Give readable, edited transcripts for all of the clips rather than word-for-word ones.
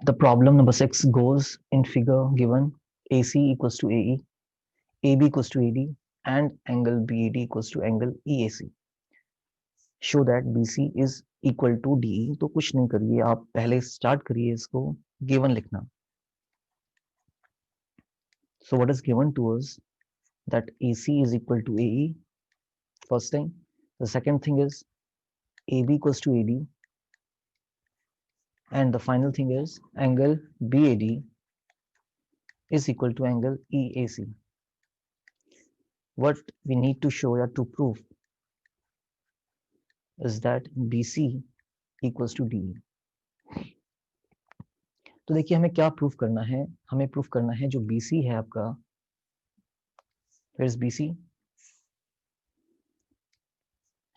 The problem number 6 goes in figure given AC equals to AE, AB equals to AD, and angle BAD equals to angle EAC. Show that BC is equal to DE. तो कुछ नहीं करिए, आप पहले start करिए इसको given लिखना. So what is given to us that AC is equal to AE, first thing. The second thing is AB equals to AD, and the final thing is angle BAD is equal to angle EAC. What we need to show or to prove is that BC equals to DE. तो देखिए हमें क्या proof करना है, हमें proof करना है जो BC है आपका, where is BC,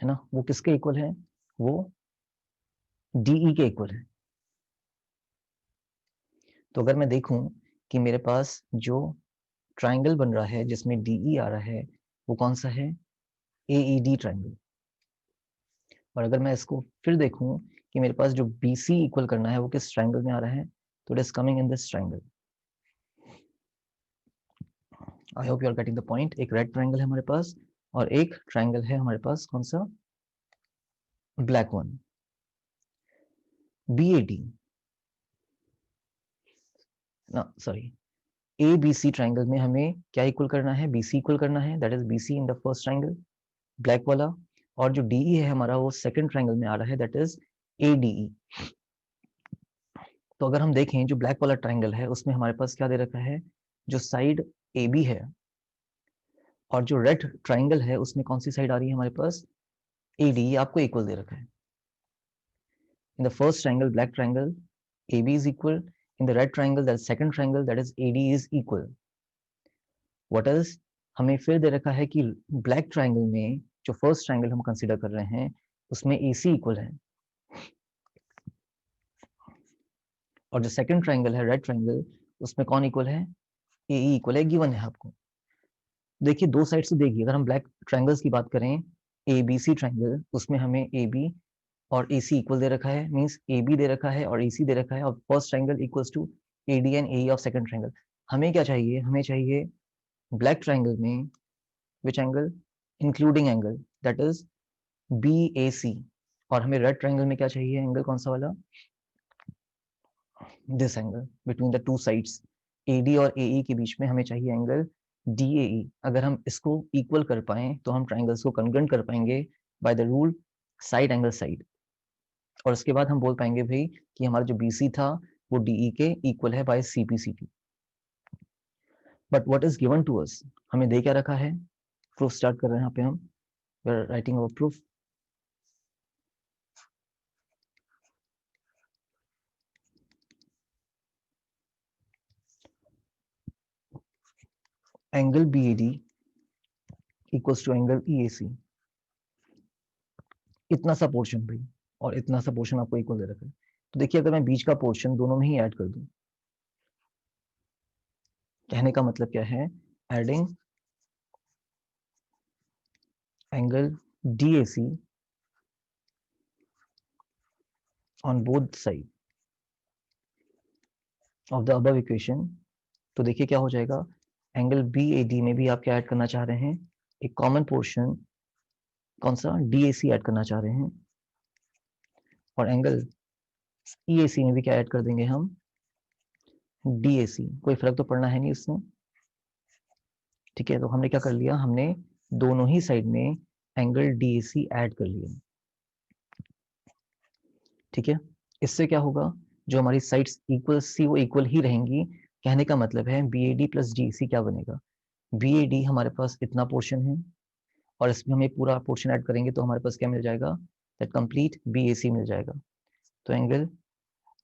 है ना, वो किसके इक्वल है, वो DE के इक्वल है. तो अगर मैं देखूं कि मेरे पास जो ट्राइंगल बन रहा है जिसमें DE आ रहा है वो कौन सा है, AED ट्राइंगल. और अगर मैं इसको फिर देखूं कि मेरे पास जो BC इक्वल करना है वो किस ट्राइंगल में आ रहा है, तो it is coming in this triangle. I hope you are getting the point. एक रेड ट्राइंगल है हमारे पास और एक ट्राइंगल है हमारे पास कौन सा, ब्लैक वन, BAD ना, सॉरी, ABC ट्राइंगल में हमें क्या इक्वल करना है, BC इक्वल करना है, that is BC in the first triangle black वाला, और जो DE है हमारा वो सेकंड ट्राइंगल में आ रहा है, दैट इज ADE. तो अगर हम देखें जो ब्लैक वाला ट्राइंगल है उसमें हमारे पास क्या दे रखा है, जो साइड AB है, और जो रेड ट्राइंगल है उसमें कौन सी साइड आ रही है हमारे पास, AD, आपको इक्वल दे रखा है. In the first triangle black triangle AB is equal, in the red triangle that is second triangle that is AD is equal. What else, हमें फिर दे रखा है कि ब्लैक ट्राइंगल में जो फर्स्ट ट्राइंगल हम कंसीडर कर रहे हैं उसमें AC इक्वल है, और जो सेकंड ट्राइंगल है रेड ट्राइंगल उसमें कौन इक्वल है, AE इक्वल है, गिवन है आपको. देखिए दो साइड से देखिए, अगर हम ब्लैक ट्राइंगल्स की बात करें, ABC ट्राइंगल, उसमें हमें AB और AC इक्वल दे रखा है, मींस AB दे रखा है और AC दे रखा है, और first triangle equals to AD and AE of second triangle. हमें क्या चाहिए, हमें चाहिए ब्लैक ट्राइंगल में which angle, including angle that is BAC, और हमें रेड ट्राइंगल में क्या चाहिए, एंगल कौन सा वाला, this angle between the two sides, AD और AE के बीच में हमें चाहिए एंगल DAE. अगर हम इसको इक्वल कर पाए तो हम ट्राइंगल्स को कन्वर्ट कर पाएंगे by the rule side angle side, और उसके बाद हम बोल पाएंगे भाई कि हमारा जो BC था वो DE के इक्वल है by CPCT. But what is given to us, हमें दे क्या रखा है, प्रूफ स्टार्ट कर रहे हैं यहाँ पे हम, we are writing our proof. Angle BAD equals to angle EAC, इतना सा पोर्शन भाई, और इतना सा पोर्शन आपको इक्वल दे रखा है. तो देखिए अगर मैं बीच का पोर्शन दोनों में ही ऐड कर दूं, कहने का मतलब क्या है, adding angle DAC on both side of the above equation. तो देखिए क्या हो जाएगा, एंगल BAD में भी आप क्या ऐड करना चाह रहे हैं, एक कॉमन पोर्शन कौन सा, DAC ऐड करना चाह रहे हैं, और एंगल EAC में भी क्या ऐड कर देंगे हम, DAC. कोई फर्क तो पड़ना है नहीं इसमें, ठीक है. तो हमने क्या कर लिया, हमने दोनों ही साइड में एंगल DAC ऐड कर लिया, ठीक है. इससे क्या होगा, जो हमारी साइड्स इक्वल सी वो इक्वल ही रहेंगी. कहने का मतलब है BAD प्लस DAC क्या बनेगा, BAD हमारे पास इतना पोर्शन है और इसमें हम एक पूरा पोर्शन ऐड करेंगे तो हमारे पास क्या मिल जाएगा, दैट कंप्लीट BAC मिल जाएगा. तो एंगल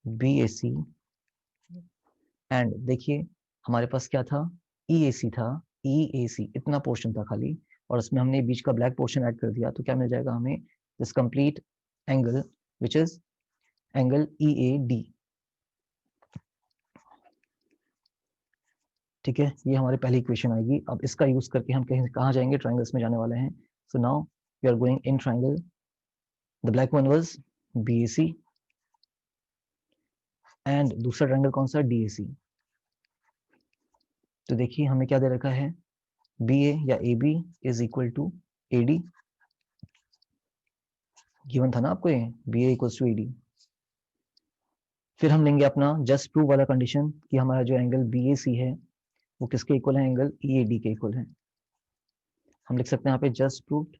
BAC, एंड देखिए हमारे पास क्या था, EAC था, EAC इतना पोर्शन था खाली, और उसमें हमने बीच का ब्लैक पोर्शन ऐड कर दिया, तो क्या मिल जाएगा हमें, this complete angle which is angle EAD, ठीक है. ये हमारी पहली इक्वेशन आएगी. अब इसका यूज करके हम कहीं कहाँ जाएंगे, ट्राइंगल्स में जाने वाले हैं. So now we are going in triangle, the black one was BAC and दूसरा ट्रायंगल कौन सा, DAC। तो देखिए हमें क्या दे रखा है, BA या AB is equal to AD, given था ना आपको ये, BA इक्वल्स टू AD। फिर हम लेंगे अपना जस्ट प्रूव वाला कंडीशन कि हमारा जो एंगल BAC है वो किसके इक्वल है, एंगल EAD के इक्वल है। हम लिख सकते हैं यहाँ पे जस्ट प्रूव्ड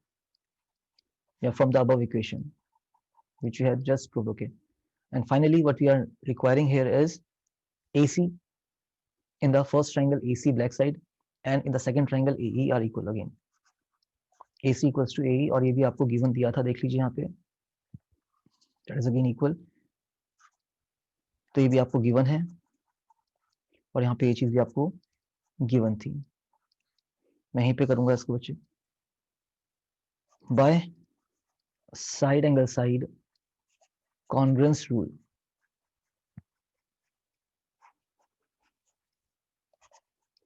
या from the above equation which you have just proved, okay। And finally what we are requiring here is AC in the first triangle, AC black side, and in the second triangle AE are equal again, AC equals to AE, और ये भी आपको given दिया था, देख लीजिए यहाँ पे, that is again equal। तो ये भी आपको गिवन है और यहाँ पे ये चीज भी आपको गिवन थी। मैं यहीं पे करूंगा इसको बच्चे, by side angle side congruence rule,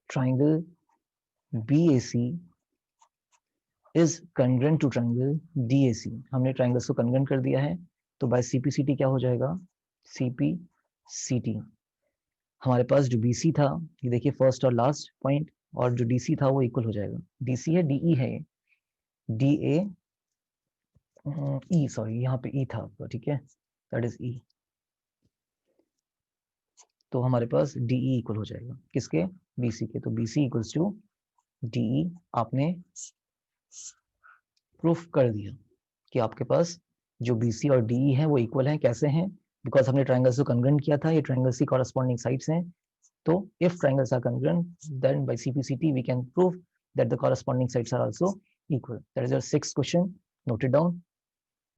triangle BAC is congruent to triangle DAC। हमने ट्राइंगल्स को कन्ग्रुएंट कर दिया है, तो बाय CPCT क्या हो जाएगा, CPCT हमारे पास जो BC था, ये देखिए फर्स्ट और लास्ट पॉइंट, और जो DC था वो इक्वल हो जाएगा, DC है DE है, DA E, सॉरी यहाँ पे E था आपका, ठीक है, दैट इज E। तो हमारे पास DE इक्वल हो जाएगा किसके, BC के। तो BC इक्वल्स टू DE, आपने प्रूफ कर दिया कि आपके पास जो BC और DE है वो इक्वल है। कैसे हैं, बिकॉज हमने ट्राइंगल्स को कन्ग्रुएंट किया था, ये ट्राइंगल्स की कॉरेस्पॉन्डिंग साइड्स हैं। तो if triangles are congruent, then by CPCT we can prove that the corresponding sides are also equal। That is your 6th question, note it down।